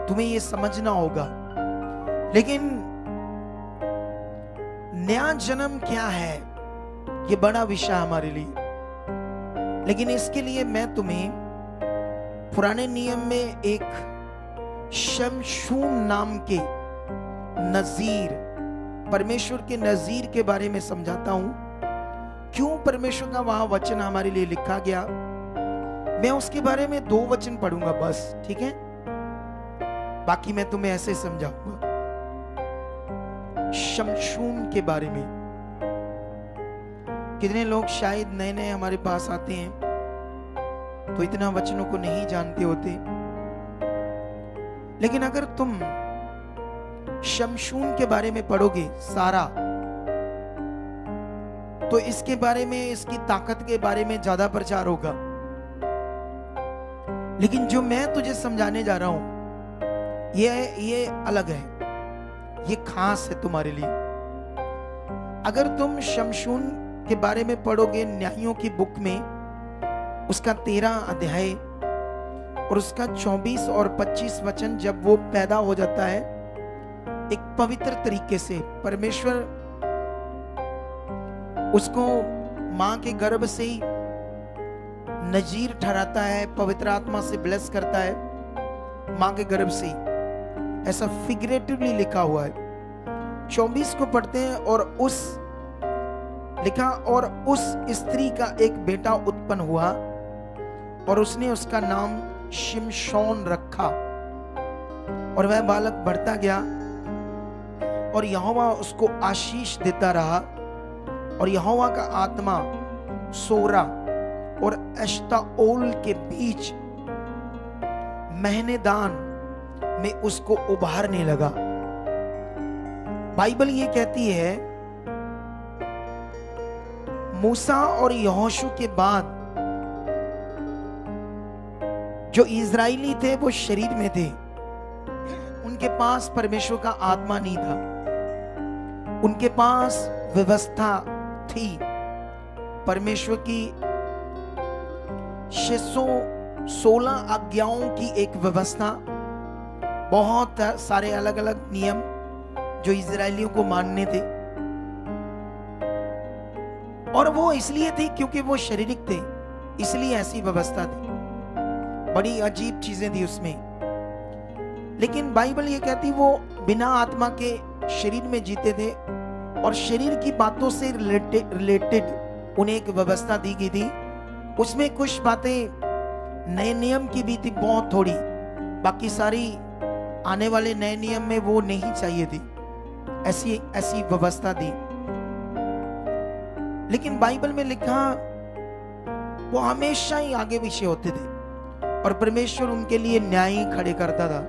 तुम्हें ये समझना होगा। लेकिन नया जन्म क्या है, ये बड़ा विषय हमारे लिए। लेकिन इसके लिए मैं तुम्हें पुराने नियम में एक शमशून नाम के नजीर, परमेश्वर के नजीर के बारे में समझाता हूं। क्यों परमेश्वर का वहां वचन हमारे लिए लिखा गया, मैं उसके बारे में 2 वचन पढ़ूंगा बस, ठीक है? बाकी मैं तुम्हें ऐसे समझाऊंगा शमशून के बारे में। कितने लोग शायद नए नए हमारे पास आते हैं तो इतना वचनों को नहीं जानते होते। लेकिन अगर तुम शमशून के बारे में पढ़ोगे सारा, तो इसके बारे में, इसकी ताकत के बारे में ज्यादा प्रचार होगा। लेकिन जो मैं तुझे समझाने जा रहा हूं ये अलग है, ये खास है तुम्हारे लिए। अगर तुम शमशून के बारे में पढ़ोगे न्यायों की बुक में, उसका 13 अध्याय और उसका 24 और 25 वचन, जब वो पैदा हो जाता है एक पवित्र तरीके से, परमेश्वर उसको मां के गर्भ से ही नजीर ठहराता है, पवित्र आत्मा से ब्लेस करता है मां के गर्भ से ही। ऐसा फिगरेटिवली लिखा हुआ है। 24 को पढ़ते हैं और उस लिखा, और उस स्त्री का एक बेटा उत्पन्न हुआ और उसने उसका नाम शिमशोन रखा। और वह बालक बढ़ता गया और यहोवा उसको आशीष देता रहा। और यहोवा का आत्मा सोरा और एश्ताओल के बीच महनेदान में उसको उभारने लगा। बाइबल ये कहती है मूसा और यहोशू के बाद जो इजरायली थे वो शरीर में थे, उनके पास परमेश्वर का आत्मा नहीं था, उनके पास व्यवस्था थी परमेश्वर की 616 आज्ञाओं की एक व्यवस्था, बहुत सारे अलग अलग नियम जो इजरायलियों को मानने थे। और वो इसलिए थी क्योंकि वो शारीरिक थे, इसलिए ऐसी व्यवस्था थी। बड़ी अजीब चीजें थी उसमें। लेकिन बाइबल ये कहती वो बिना आत्मा के शरीर में जीते थे और शरीर की बातों से रिलेटेड उन्हें एक व्यवस्था दी गई थी। उसमें कुछ बातें नए नियम की भी थी, बहुत थोड़ी, बाकी सारी आने वाले नए नियम में वो नहीं चाहिए थी, ऐसी ऐसी व्यवस्था दी। लेकिन बाइबल में लिखा वो हमेशा ही आगे पीछे होते थे और परमेश्वर उनके लिए न्याय खड़े करता था,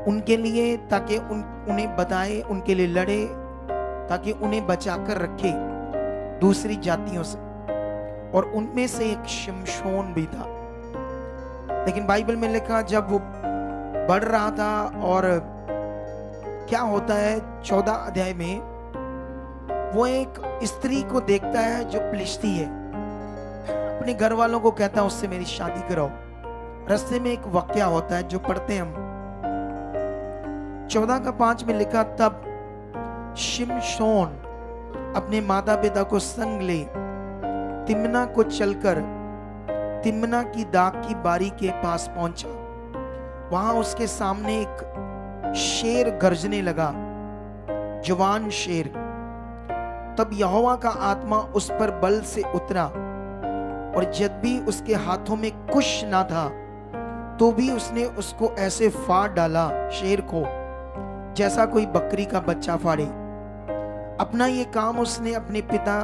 उनके लिए, ताकि उन्हें बताए, उनके लिए लड़े, ताकि उन्हें बचाकर रखे दूसरी जातियों से। और उनमें से एक शिमशोन भी था। लेकिन बाइबल में लिखा जब वो बढ़ रहा था, और क्या होता है 14 अध्याय में वो एक स्त्री को देखता है जो फिलिस्ती है, अपने घर वालों को कहता है उससे मेरी शादी कराओ। रास्ते में एक वाकया होता है जो पढ़ते हैं हम, 14:5 में लिखा, तब शिमशोन अपने माता पिता को संग ले तिम्ना को चलकर तिम्ना की दाग की बारी के पास पहुंचा। वहां उसके सामने एक शेर गर्जने लगा, जवान शेर। तब यहोवा का आत्मा उस पर बल से उतरा, और जब भी उसके हाथों में कुछ ना था तो भी उसने उसको ऐसे फाड़ डाला, शेर को, जैसा कोई बकरी का बच्चा फाड़े। अपना ये काम उसने अपने पिता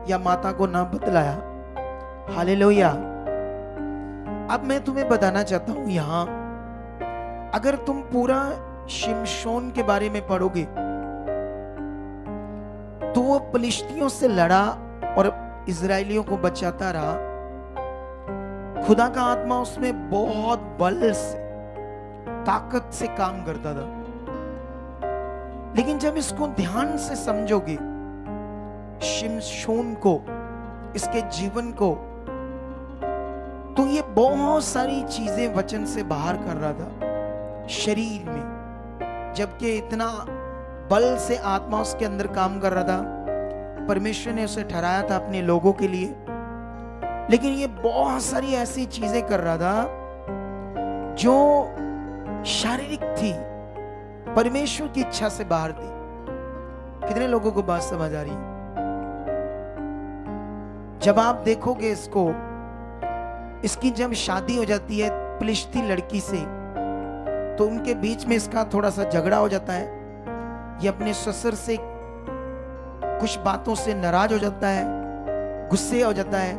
या माता को ना बतलाया। हालेलुया। अब मैं तुम्हें बताना चाहता हूं यहां, अगर तुम पूरा शिमशोन के बारे में पढ़ोगे तो वो फिलिस्तियों से लड़ा और इजरायलियों को बचाता रहा। खुदा का आत्मा उसमें बहुत बल से, ताकत से काम करता था। लेकिन जब इसको ध्यान से समझोगे, शिमशोन को, इसके जीवन को, तो ये बहुत सारी चीजें वचन से बाहर कर रहा था। शरीर में, जबकि इतना बल से आत्मा उसके अंदर काम कर रहा था। परमेश्वर ने उसे ठहराया था अपने लोगों के लिए, लेकिन ये बहुत सारी ऐसी चीजें कर रहा था जो शारीरिक थी, परमेश्वर की इच्छा से बाहर थी। कितने लोगों को बात समझ आ रही है? जब आप देखोगे इसको, इसकी जब शादी हो जाती है फिलिस्ती लड़की से, तो उनके बीच में इसका थोड़ा सा झगड़ा हो जाता है। ये अपने ससुर से कुछ बातों से नाराज हो जाता है, गुस्से हो जाता है,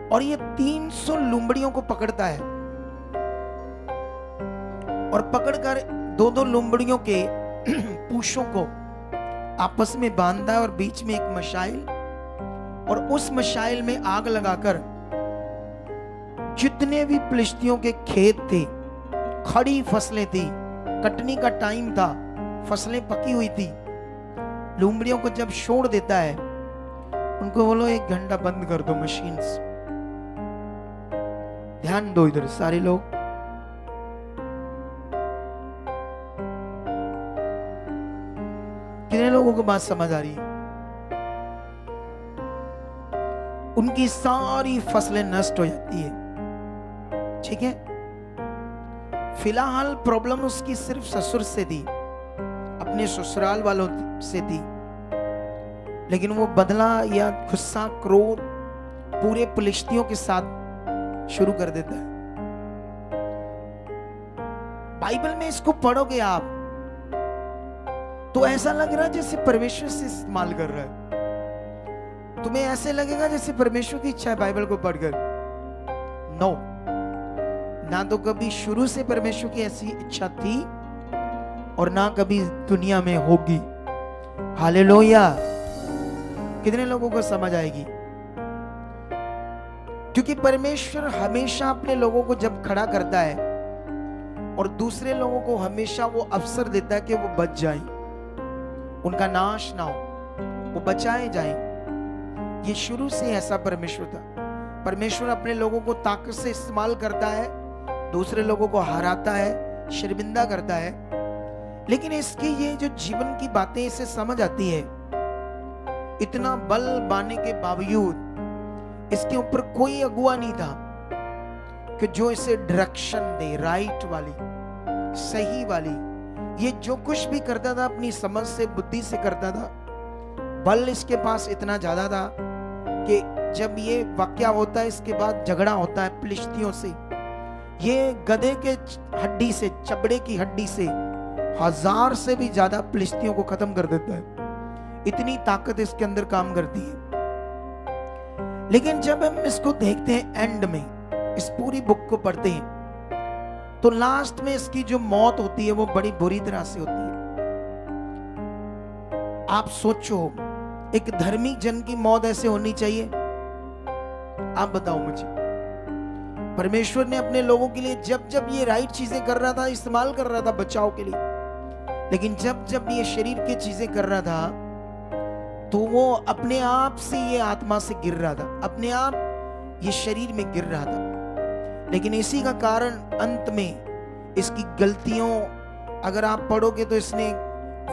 और ये 300 लुम्बड़ियों को पकड़ता है और पकड़कर दो दो लुम्बड़ियों के पूंछों को आपस में बांधता है और बीच में एक मशाइल, और उस मशाइल में आग लगाकर जितने भी फिलिस्तियों के खेत थे, खड़ी फसलें थी, कटनी का टाइम था, फसलें पकी हुई थी, लुम्बड़ियों को जब छोड़ देता है, उनको बोलो 1 घंटा बंद कर दो मशीन। ध्यान दो इधर सारे लोग। कितने लोगों को बात समझ आ रही है? उनकी सारी फसलें नष्ट हो जाती है। ठीक है, फिलहाल प्रॉब्लम उसकी सिर्फ ससुर से थी, अपने ससुराल वालों से थी, लेकिन वो बदला या गुस्सा, क्रोध पूरे फिलिस्तियों के साथ शुरू कर देता है। बाइबल में इसको पढ़ोगे आप तो ऐसा लग रहा है जैसे परमेश्वर से इस्तेमाल कर रहा है। तुम्हें ऐसे लगेगा जैसे परमेश्वर की इच्छा है बाइबल को पढ़कर। नो, ना तो कभी शुरू से परमेश्वर की ऐसी इच्छा थी और ना कभी दुनिया में होगी। हालेलुया। कितने लोगों को समझ आएगी? क्योंकि परमेश्वर हमेशा अपने लोगों को जब खड़ा करता है और दूसरे लोगों को हमेशा वो अवसर देता है कि वो बच जाएं, उनका नाश ना हो, वो बचाए जाएं। ये शुरू से ऐसा परमेश्वर था। परमेश्वर अपने लोगों को ताकत से इस्तेमाल करता है, दूसरे लोगों को हराता है, शर्मिंदा करता है, लेकिन इसकी ये जो जीवन की बातें इसे समझ आती है। इतना बल पाने के बावजूद इसके ऊपर कोई अगुआ नहीं था कि जो इसे डायरेक्शन दे, राइट वाली, सही वाली। ये जो कुछ भी करता था अपनी समझ से, बुद्धि से करता था। बल इसके पास इतना ज्यादा था कि जब ये वाकया होता है, इसके बाद झगड़ा होता है फिलिस्तियों से, ये गधे के हड्डी से, चबड़े की हड्डी से 1000 से भी ज्यादा फिलिस्तियों को खत्म कर देता है। इतनी ताकत इसके अंदर काम करती है। लेकिन जब हम इसको देखते हैं एंड में, इस पूरी बुक को पढ़ते हैं, तो लास्ट में इसकी जो मौत होती है वो बड़ी बुरी तरह से होती है। आप सोचो, एक धर्मी जन की मौत ऐसे होनी चाहिए? आप बताओ मुझे। परमेश्वर ने अपने लोगों के लिए जब जब ये राइट चीजें कर रहा था, इस्तेमाल कर रहा था बचाव के लिए, लेकिन जब जब ये शरीर की चीजें कर रहा था तो वो अपने आप से, ये आत्मा से गिर रहा था, अपने आप ये शरीर में गिर रहा था। लेकिन इसी का कारण अंत में इसकी गलतियों, अगर आप पढ़ोगे तो इसने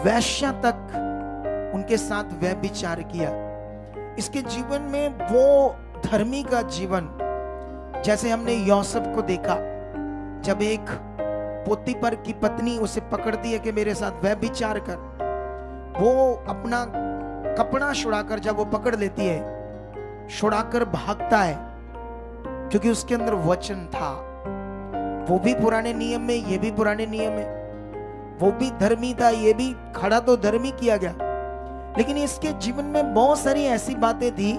वैश्या तक उनके साथ व्यभिचार किया। इसके जीवन में वो धर्मी का जीवन, जैसे हमने यूसुफ को देखा, जब एक पोतीफर की पत्नी उसे पकड़ती है कि मेरे साथ व्यभिचार कर, वो अपना कपड़ा छुड़ाकर, जब वो पकड़ लेती है, छुड़ाकर भागता है, क्योंकि उसके अंदर वचन था। वो भी पुराने नियम में, ये भी पुराने नियम में, वो भी धर्मी था, ये भी खड़ा तो धर्मी किया गया। लेकिन इसके जीवन में बहुत सारी ऐसी बातें थी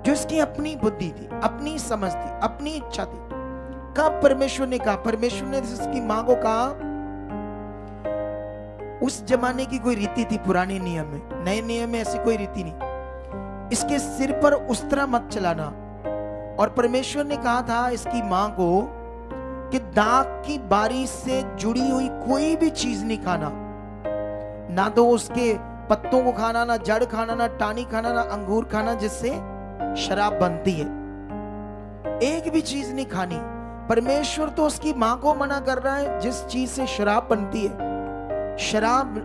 जो इसकी अपनी बुद्धि थी, अपनी समझ थी, अपनी इच्छा थी। कब परमेश्वर ने कहा, परमेश्वर ने इसकी मां को कहा, उस जमाने की कोई रीति थी पुराने नियम में, नए नियम में ऐसी कोई रीति नहीं, इसके सिर पर उस्तरा मत चलाना। और परमेश्वर ने कहा था इसकी मां को कि दाग की बारी से जुड़ी हुई कोई भी चीज नहीं खाना, ना तो उसके पत्तों को खाना, ना जड़ खाना, ना टानी खाना, ना अंगूर खाना जिससे शराब बनती है, एक भी चीज नहीं खानी। परमेश्वर तो उसकी माँ को मना कर रहा है जिस चीज से शराब बनती है। शराब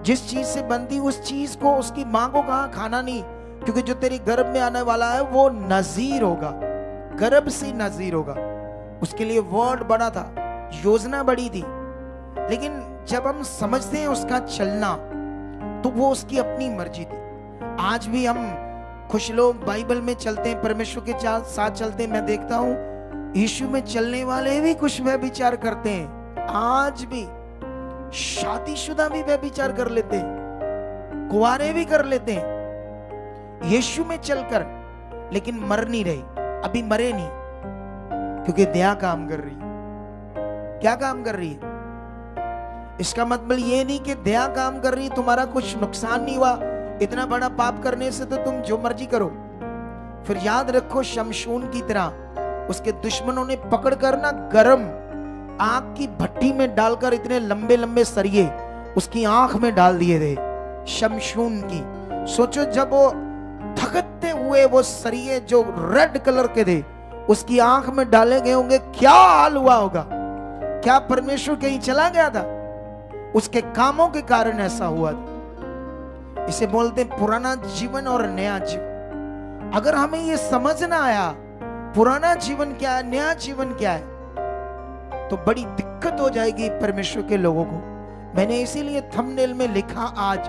जिस चीज से बनती उस चीज को उसकी माँ को कहा खाना नहीं, क्योंकि जो तेरी गर्भ में आने वाला है वो नजीर होगा, गर्भ से नजीर होगा। उसके लिए वर्ड बड़ा था, योजना बड़ी थी, लेकिन जब हम समझते हैं उसका चलना तो वो उसकी अपनी मर्जी थी। आज भी हम कुछ लोग बाइबल में चलते हैं, परमेश्वर के साथ चलते हैं। मैं देखता हूं यीशु में चलने वाले भी कुछ व्यभिचार करते हैं। आज भी शादीशुदा भी व्यभिचार कर लेते हैं, कुंवारे भी कर लेते हैं यीशु में चलकर, लेकिन मर नहीं रहे, अभी मरे नहीं, क्योंकि दया काम कर रही है। क्या काम कर रही है? इसका मतलब ये नहीं कि दया काम कर रही, तुम्हारा कुछ नुकसान नहीं हुआ, इतना बड़ा पाप करने से तो तुम जो मर्जी करो। फिर याद रखो, शमशून की तरह उसके दुश्मनों ने पकड़कर ना गरम आग की भट्टी में डालकर इतने लंबे लंबे सरिये उसकी आंख में डाल दिए थे, शमशून की। सोचो जब वो धकते हुए वो सरिये जो रेड कलर के थे उसकी आंख में डाले गए होंगे, क्या हाल हुआ होगा? क्या परमेश्वर कहीं चला गया था? उसके कामों के कारण ऐसा हुआ था। इसे बोलते हैं पुराना जीवन और नया जीवन। अगर हमें ये समझ ना आया पुराना जीवन क्या है, नया जीवन क्या है, तो बड़ी दिक्कत हो जाएगी परमेश्वर के लोगों को। मैंने इसीलिए थंबनेल में लिखा, आज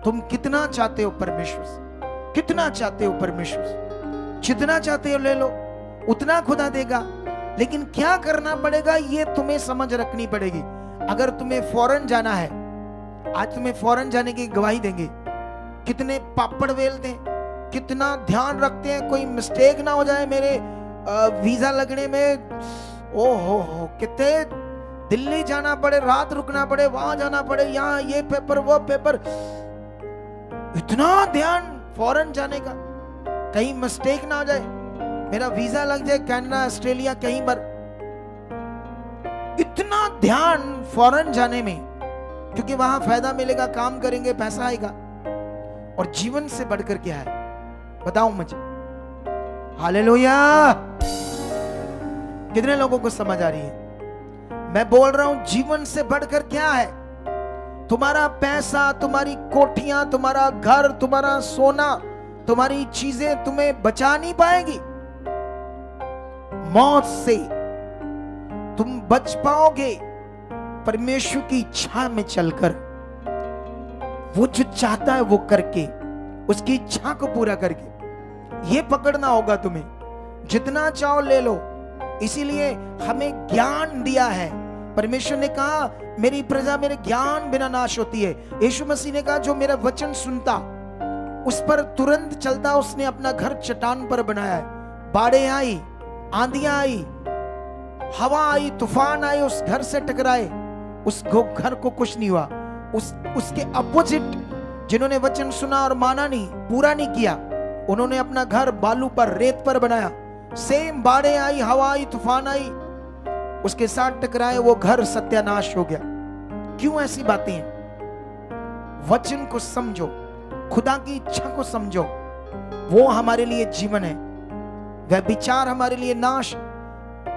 तुम कितना चाहते हो परमेश्वर से, कितना चाहते हो परमेश्वर से। जितना चाहते हो ले लो, उतना खुदा देगा, लेकिन क्या करना पड़ेगा ये तुम्हें समझ रखनी पड़ेगी। अगर तुम्हें फॉरेन जाना है, आज तुम्हें फॉरेन जाने की गवाही देंगे, कितने पापड़ बेलते हैं, कितना ध्यान रखते हैं कोई मिस्टेक ना हो जाए मेरे वीजा लगने में। ओहो हो, कितने दिल्ली जाना पड़े, रात रुकना पड़े, वहां जाना पड़े, यहाँ ये पेपर वो पेपर, इतना ध्यान फॉरेन जाने का, कहीं मिस्टेक ना हो जाए, मेरा वीजा लग जाए कनाडा ऑस्ट्रेलिया कहीं पर। इतना ध्यान फॉरेन जाने में, क्योंकि वहां फायदा मिलेगा, काम करेंगे, पैसा आएगा। और जीवन से बढ़कर क्या है बताऊं मुझे? हालेलुया! कितने लोगों को समझ आ रही है? मैं बोल रहा हूं जीवन से बढ़कर क्या है? तुम्हारा पैसा, तुम्हारी कोठियां, तुम्हारा घर, तुम्हारा सोना, तुम्हारी चीजें तुम्हें बचा नहीं पाएगी। मौत से तुम बच पाओगे परमेश्वर की इच्छा में चलकर, वो जो चाहता है वो करके, उसकी इच्छा को पूरा करके। ये पकड़ना होगा तुम्हें, जितना चाहो ले लो। इसीलिए हमें ज्ञान दिया है। परमेश्वर ने कहा मेरी प्रजा मेरे ज्ञान बिना नाश होती है। यीशु मसीह ने कहा जो मेरा वचन सुनता उस पर तुरंत चलता, उसने अपना घर चट्टान पर बनाया है। बाढ़ें आई, आंधियां आई, हवा आई, तूफान आई, उस घर से टकराए, उस घर को कुछ नहीं हुआ। उसके अपोजिट जिन्होंने वचन सुना और माना नहीं, पूरा नहीं किया, उन्होंने अपना घर बालू पर, रेत पर बनाया। सेम बाढ़ें आई, हवा आई, तूफान आई, उसके साथ टकराए, वो घर सत्यानाश हो गया। क्यों ऐसी बातें हैं? वचन को समझो, खुदा की इच्छा को समझो, वो हमारे लिए जीवन है, वह विचार हमारे लिए नाश।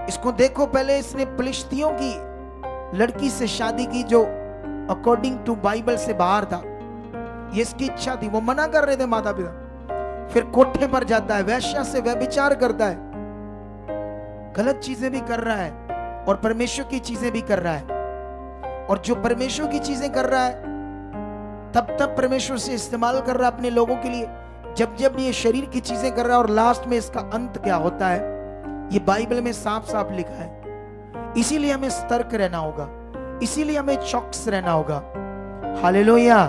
इसको देखो, पहले इसने फिलिस्तियों की लड़की से शादी की जो अकॉर्डिंग टू बाइबल से बाहर था। ये इसकी इच्छा थी, वो मना कर रहे थे माता पिता। फिर कोठे पर जाता है, वैश्या से व्यभिचार करता है, गलत चीजें भी कर रहा है और परमेश्वर की चीजें भी कर रहा है। और जो परमेश्वर की चीजें कर रहा है तब तब परमेश्वर से इस्तेमाल कर रहा है अपने लोगों के लिए, जब जब ये शरीर की चीजें कर रहा है। और लास्ट में इसका अंत क्या होता है ये बाइबल में साफ साफ लिखा है। इसीलिए हमें सतर्क रहना होगा, इसीलिए हमें चौकस रहना होगा। हालेलुया!